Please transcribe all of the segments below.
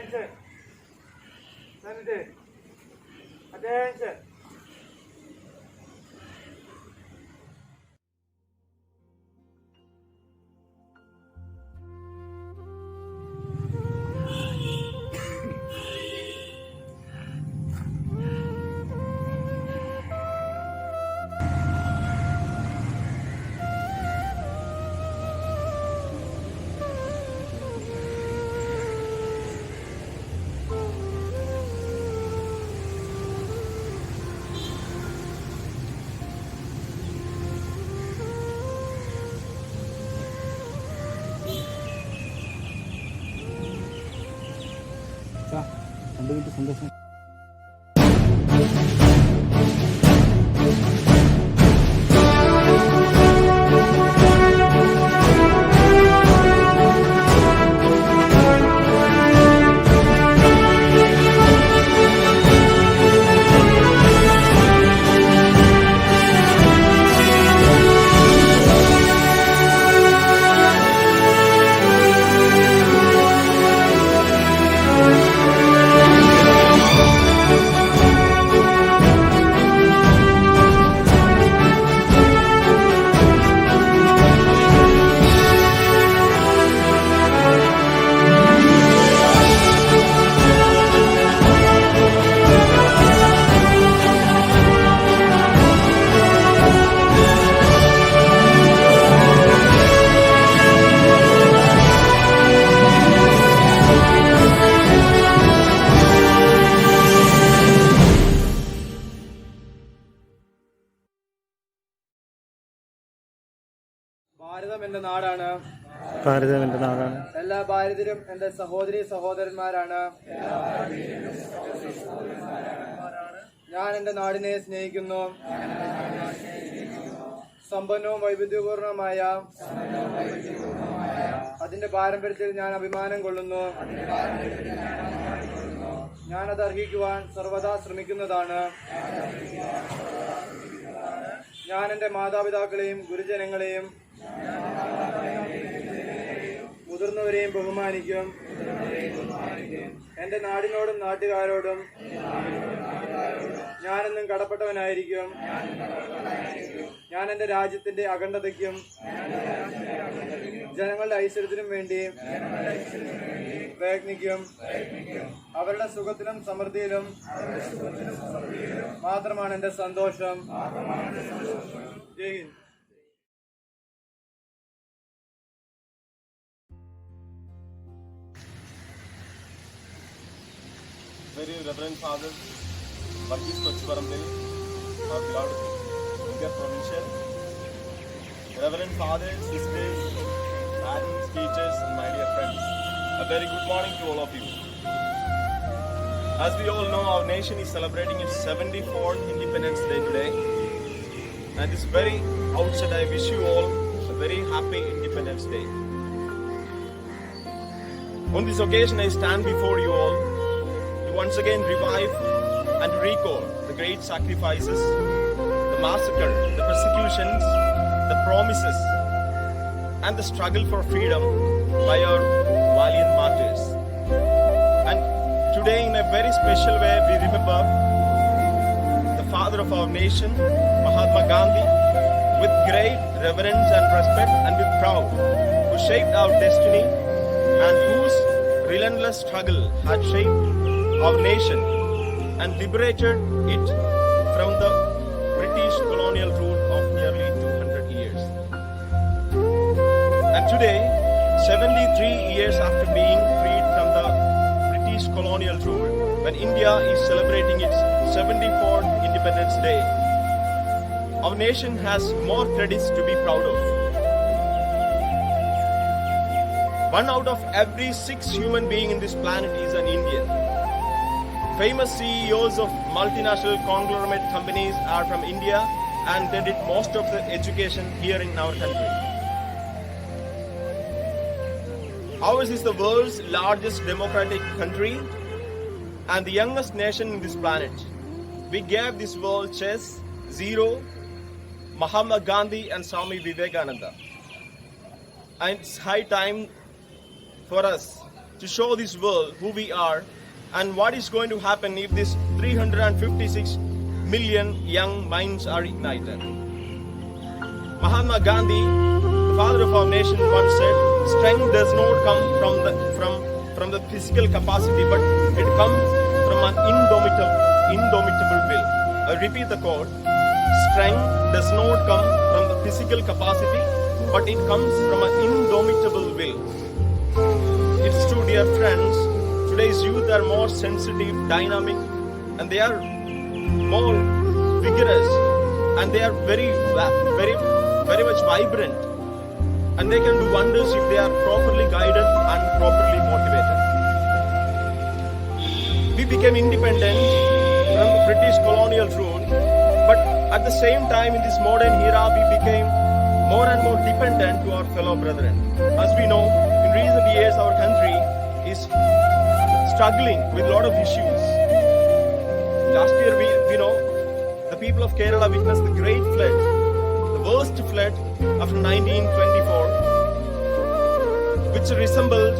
Attention. Senator. Attention. 자, 감독님도 선대선. ഭാരതം എന്റെ നാടാണ്. ഭാരതം എന്റെ നാടാണ്. എല്ലാ ഭാരതീയരും എന്റെ സഹോദരി സഹോദരന്മാരാണ്. ഞാൻ എന്റെ നാടിനെ സ്നേഹിക്കുന്നു. സമ്പന്നവും വൈവിധ്യപൂർണമായ അതിന്റെ പാരമ്പര്യത്തിൽ ഞാൻ അഭിമാനം കൊള്ളുന്നു. ഞാനത് അർഹിക്കുവാൻ സർവദാ ശ്രമിക്കുന്നതാണ്. ഞാൻ എന്റെ മാതാപിതാക്കളെയും ഗുരുജനങ്ങളെയും മുതിർന്നവരെയും ബഹുമാനിക്കും. എന്റെ നാടിനോടും നാട്ടുകാരോടും ഞാനെന്നും കടപ്പെട്ടവനായിരിക്കും. ഞാൻ എന്റെ രാജ്യത്തിന്റെ അഖണ്ഡതയ്ക്കും ജനങ്ങളുടെ ഐശ്വര്യത്തിനും വേണ്ടി പ്രയത്നിക്കും. അവരുടെ സുഖത്തിലും സമൃദ്ധിയിലും മാത്രമാണ് എന്റെ സന്തോഷം. ജയ് Hind. Very Reverend Father Varghese Kochivaramil, our beloved Indian Provincial, Reverend Fathers, Sisters, parents, teachers, and my dear friends, a very good morning to all of you. As we all know, our nation is celebrating its 74th Independence Day today, and this very outset I wish you all a very happy Independence Day. On this occasion I stand before you all once again revive and recall the great sacrifices, the massacre, the persecutions, the promises, and the struggle for freedom by our valiant martyrs. And today, in a very special way, we remember the father of our nation, Mahatma Gandhi, with great reverence and respect and with pride, who shaped our destiny and whose relentless struggle had shaped our nation and liberated it from the British colonial rule of nearly 200 years. And today, 73 years after being freed from the British colonial rule, when India is celebrating its 74th Independence Day, our nation has more credits to be proud of. 1 out of every 6 human beings in this planet is an Indian. Famous CEOs of multinational conglomerate companies are from India, and they did most of the education here in our country. Ours is the world's largest democratic country and the youngest nation in this planet. We gave this world chess, zero, Mahatma Gandhi and Swami Vivekananda. And it's high time for us to show this world who we are and what is going to happen if this 356 million young minds are ignited. Mahatma Gandhi, the father of our nation, once said, strength does not come from the physical capacity, but it comes from an indomitable will. I repeat the quote. Strength does not come from the physical capacity, but it comes from an indomitable will. It's true, dear friends, today's youth are more sensitive, dynamic, and they are more vigorous, and they are very much vibrant, and they can do wonders if they are properly guided and properly motivated. We became independent from the British colonial rule, but at the same time in this modern era we became more and more dependent to our fellow brethren. As we know, in recent years our country is struggling with a lot of issues. Last year we know the people of Kerala witnessed the great flood, the worst flood of 1924, which resembled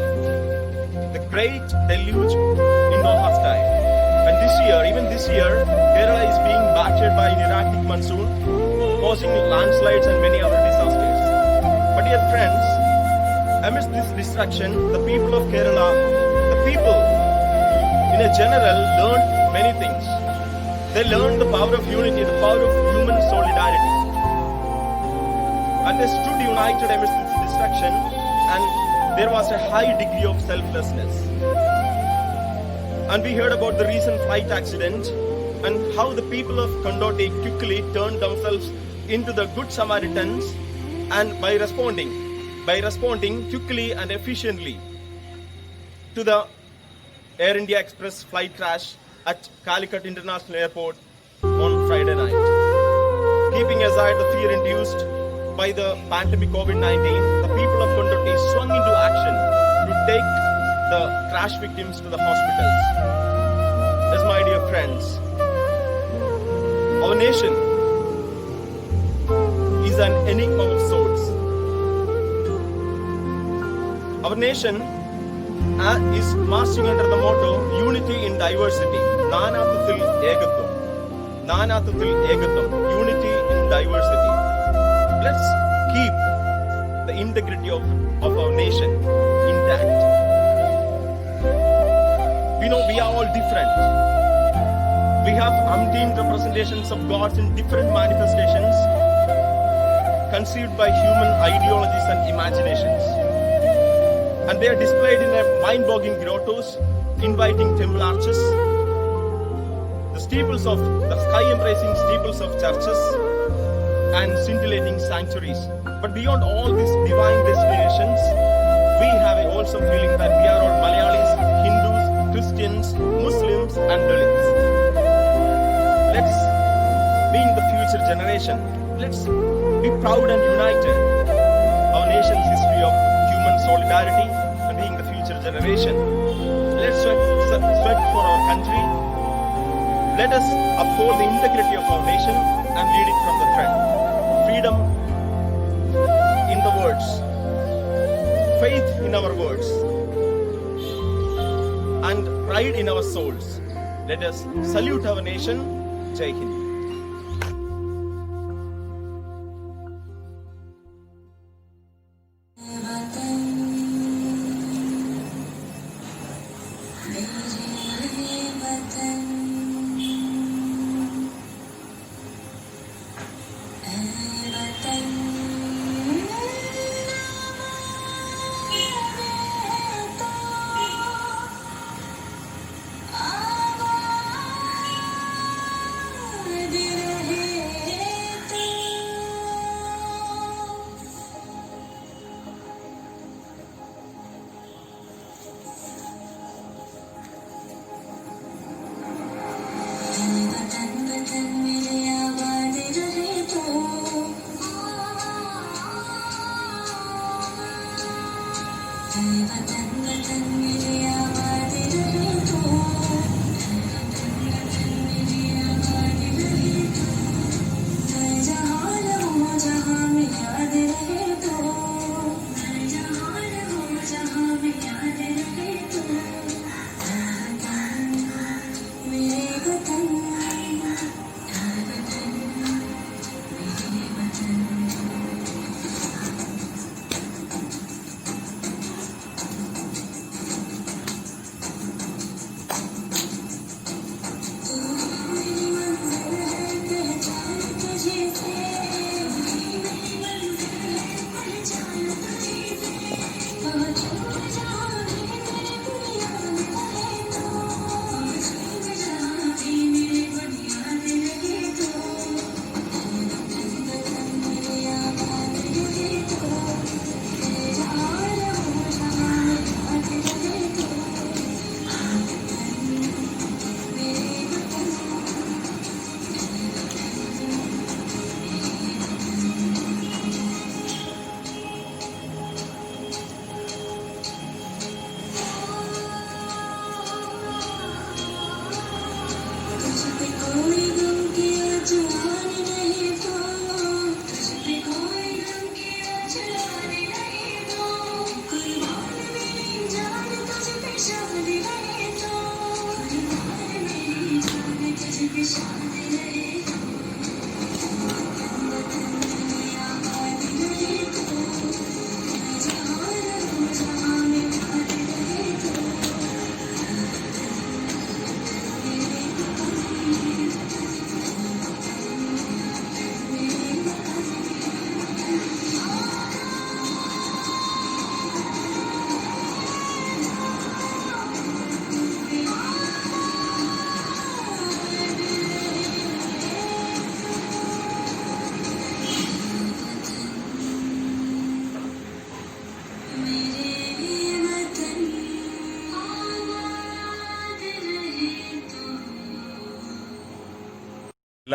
the great deluge in Noah's time. And even this year, Kerala is being battered by an erratic monsoon, causing landslides and many other disasters. But dear friends, amidst this destruction, the people of Kerala, the people in a general, learned many things. They learned the power of unity, the power of human solidarity. And they stood united amidst this destruction, and there was a high degree of selflessness. And we heard about the recent flight accident and how the people of Kondoti quickly turned themselves into the good Samaritans, and by responding quickly and efficiently to the Air India Express flight crash at Calicut International Airport on Friday night. Keeping aside the fear induced by the pandemic COVID-19, the people of Kondoti swung into action to take the crash victims to the hospitals. Yes, my dear friends, our nation is an enigma of sorts. Our nation is marching under the motto unity in diversity. Nanathathil Egatham. Unity in diversity. Let's keep the integrity of our nation intact. We know we are all different. We have umpteen representations of gods in different manifestations conceived by human ideologies and imaginations. And they are displayed in a mind-boggling grottos, inviting temple arches, the sky-embracing steeples of churches, and scintillating sanctuaries. But beyond all these divine destinations, we have a wholesome feeling that we are all Malayalis, Hindus, Christians, Muslims, and Dalits. Let's, being the future generation, let's be proud and united. Our nation's history of human solidarity and being the future generation. Let's sweat for our country. Let us uphold the integrity of our nation and lead it from the front. Freedom in the words, faith in our words, and pride in our souls. Let us salute our nation. Jai Hind.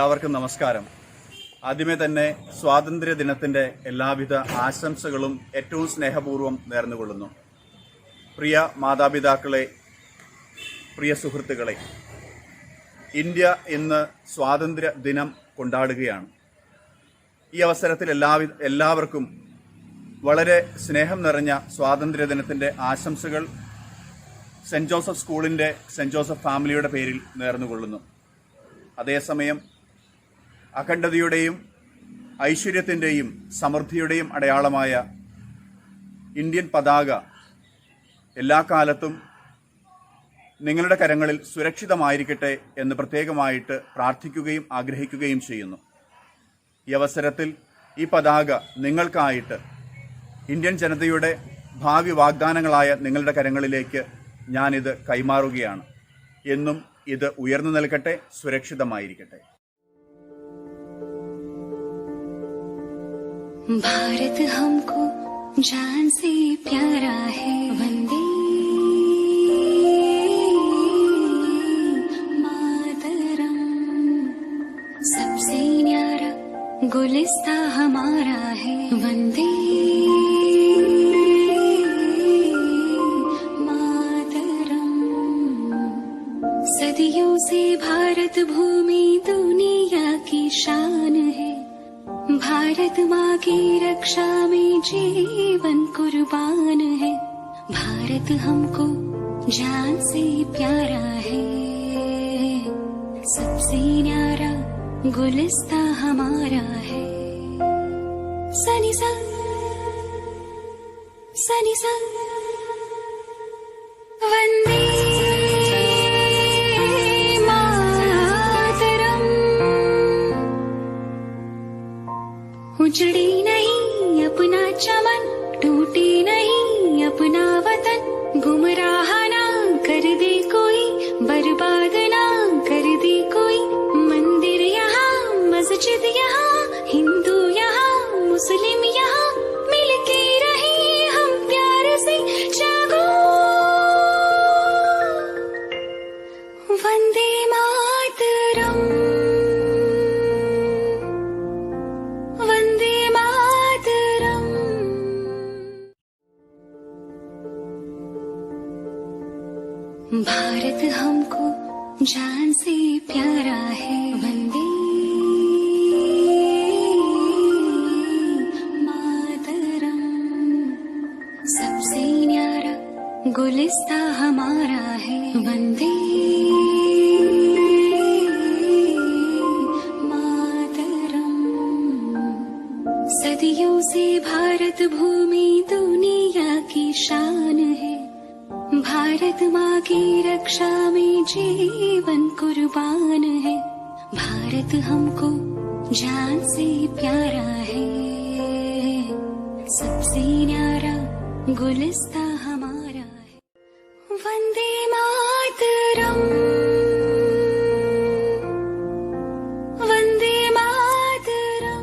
എല്ലാവർക്കും നമസ്കാരം. ആദ്യമേ തന്നെ സ്വാതന്ത്ര്യ ദിനത്തിൻ്റെ എല്ലാവിധ ആശംസകളും ഏറ്റവും സ്നേഹപൂർവ്വം നേർന്നുകൊള്ളുന്നു. പ്രിയ മാതാപിതാക്കളെ, പ്രിയ സുഹൃത്തുക്കളെ, ഇന്ത്യ ഇന്ന് സ്വാതന്ത്ര്യ ദിനം കൊണ്ടാടുകയാണ്. ഈ അവസരത്തിൽ എല്ലാവർക്കും വളരെ സ്നേഹം നിറഞ്ഞ സ്വാതന്ത്ര്യ ദിനത്തിൻ്റെ ആശംസകൾ സെൻറ് ജോസഫ് സ്കൂളിൻ്റെ സെൻറ് ജോസഫ് ഫാമിലിയുടെ പേരിൽ നേർന്നുകൊള്ളുന്നു. അതേസമയം അഖണ്ഡതയുടെയും ഐശ്വര്യത്തിൻ്റെയും സമൃദ്ധിയുടെയും അടയാളമായ ഇന്ത്യൻ പതാക എല്ലാ കാലത്തും നിങ്ങളുടെ കരങ്ങളിൽ സുരക്ഷിതമായിരിക്കട്ടെ എന്ന് പ്രത്യേകമായിട്ട് പ്രാർത്ഥിക്കുകയും ആഗ്രഹിക്കുകയും ചെയ്യുന്നു. ഈ അവസരത്തിൽ ഈ പതാക നിങ്ങൾക്കായിട്ട് ഇന്ത്യൻ ജനതയുടെ ഭാവി വാഗ്ദാനങ്ങളായ നിങ്ങളുടെ കരങ്ങളിലേക്ക് ഞാനിത് കൈമാറുകയാണ്. എന്നും ഇത് ഉയർന്നു നിൽക്കട്ടെ, സുരക്ഷിതമായിരിക്കട്ടെ. भारत हमको जान से प्यारा है, वंदे मातरम। सबसे न्यारा गुलिस्ता हमारा है, वंदे मातरम। सदियों से भारत भूमि दुनिया की शान है, भारत माँ की रक्षा में जीवन कुर्बान है। भारत हमको जान से प्यारा है, सबसे न्यारा गुलिस्ता हमारा है। सनी सा वंदे उजड़ी नहीं अपना चमन, टूटे नहीं अपना वतन, गुमराह ना कर दे कोई, बर्बाद ना कर दे कोई। मंदिर यहाँ, मस्जिद यहाँ, हिंदू यहाँ, मुस्लिम यहाँ, मिलके रहे हम प्यार से। जागो वंदे मातरम, वंदे मातरम। भारत हमको जान से प्यारा है, वंदे मातरम। सबसे न्यारा गुलिस्ता हमारा है, वंदे सदियों से भारत भूमि दुनिया की शान है, भारत माँ की रक्षा में जीवन कुर्बान है। भारत हमको जान से प्यारा है, सबसे न्यारा गुलिस्ता हमारा है। वंदे मातरम, वंदे मातरम।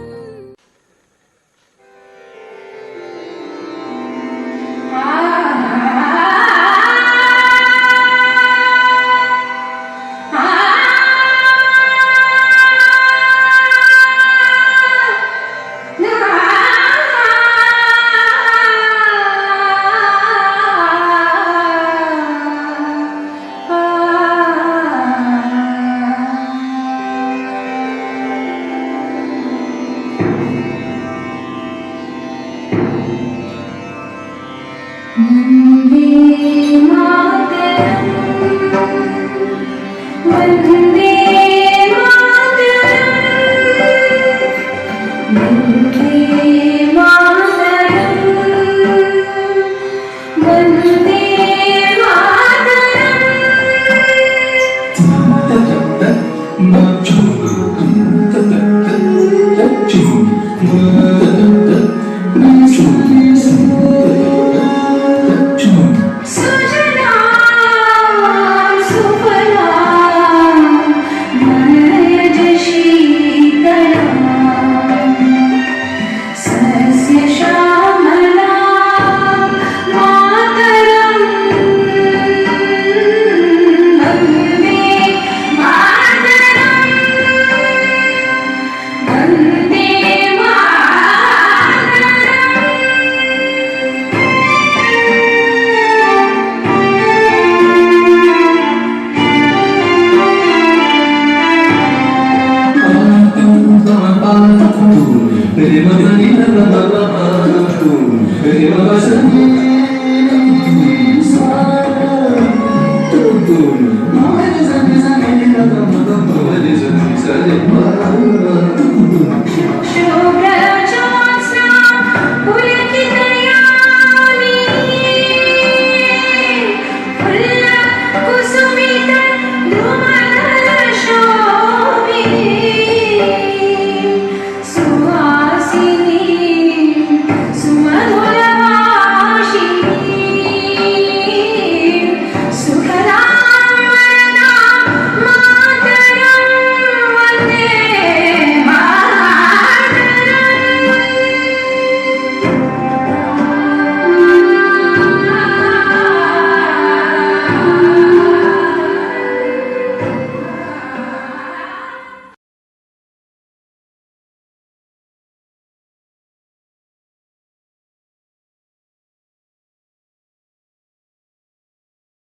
Not